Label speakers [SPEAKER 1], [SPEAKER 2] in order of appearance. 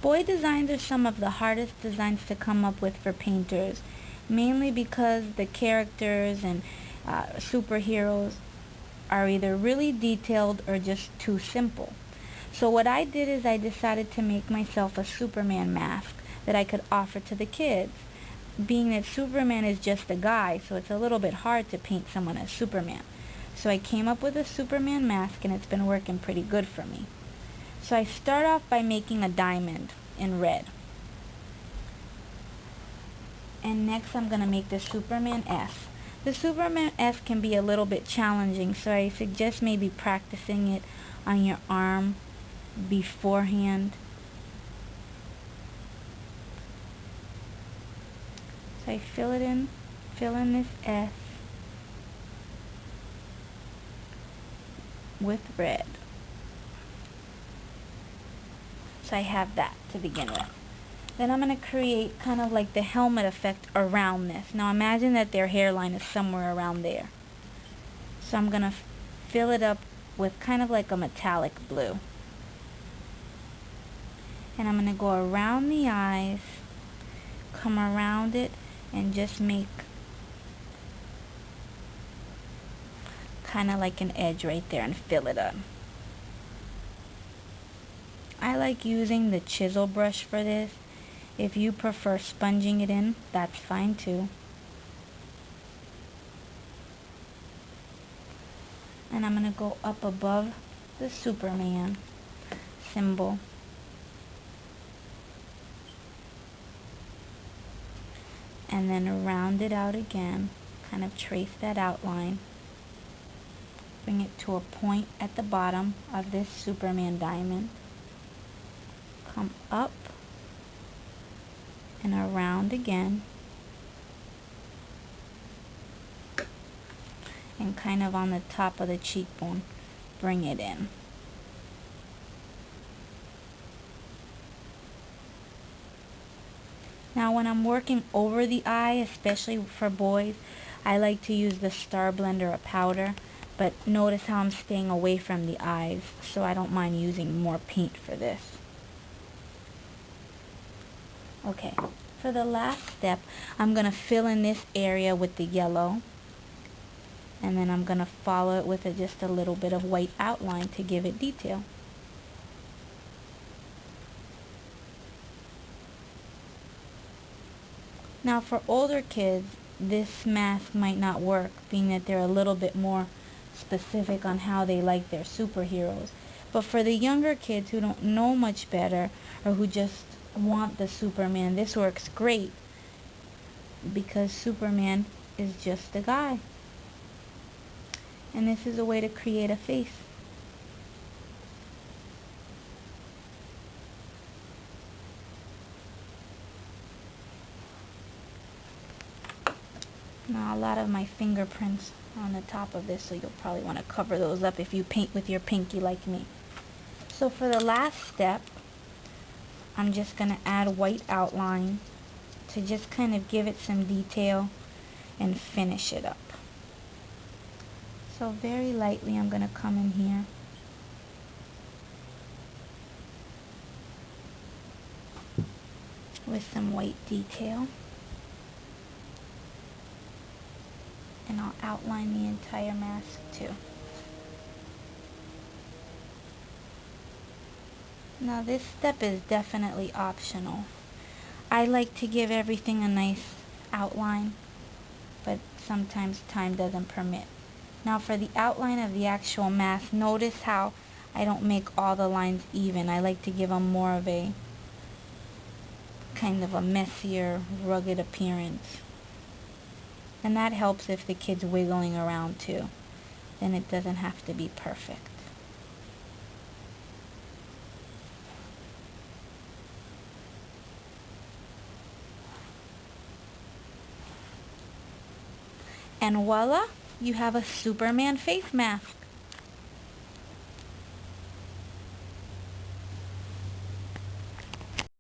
[SPEAKER 1] Boy designs are some of the hardest designs to come up with for painters, mainly because the characters and superheroes are either really detailed or just too simple. So what I did is I decided to make myself a Superman mask that I could offer to the kids. Being that Superman is just a guy, so it's a little bit hard to paint someone as Superman. So I came up with a Superman mask, and it's been working pretty good for me. So I start off by making a diamond in red. And next I'm going to make the Superman S. The Superman S can be a little bit challenging, so I suggest maybe practicing it on your arm beforehand. So I fill in this S with red. So I have that to begin with. Then I'm going to create kind of like the helmet effect around this. Now imagine that their hairline is somewhere around there. So I'm going to fill it up with kind of like a metallic blue. And I'm going to go around the eyes, come around it, and just make kind of like an edge right there and fill it up. I like using the chisel brush for this. If you prefer sponging it in, that's fine too. And I'm going to go up above the Superman symbol. And then round it out again, kind of trace that outline. Bring it to a point at the bottom of this Superman diamond. Come up and around again. And kind of on the top of the cheekbone, bring it in. Now when I'm working over the eye, especially for boys, I like to use the Star Blender or powder, but notice how I'm staying away from the eyes, so I don't mind using more paint for this. Okay, for the last step, I'm going to fill in this area with the yellow, and then I'm going to follow it with just a little bit of white outline to give it detail. Now for older kids, this mask might not work, being that they're a little bit more specific on how they like their superheroes. But for the younger kids who don't know much better, or who just want the Superman, this works great, because Superman is just a guy. And this is a way to create a face. Now a lot of my fingerprints are on the top of this, so you'll probably want to cover those up if you paint with your pinky like me. So for the last step, I'm just going to add white outline to just kind of give it some detail and finish it up. So very lightly I'm going to come in here. With some white detail. And I'll outline the entire mask too. Now this step is definitely optional. I like to give everything a nice outline, but sometimes time doesn't permit. Now for the outline of the actual mask, notice how I don't make all the lines even. I like to give them more of a kind of a messier, rugged appearance. And that helps if the kid's wiggling around too. Then it doesn't have to be perfect. And voila, you have a Superman face mask.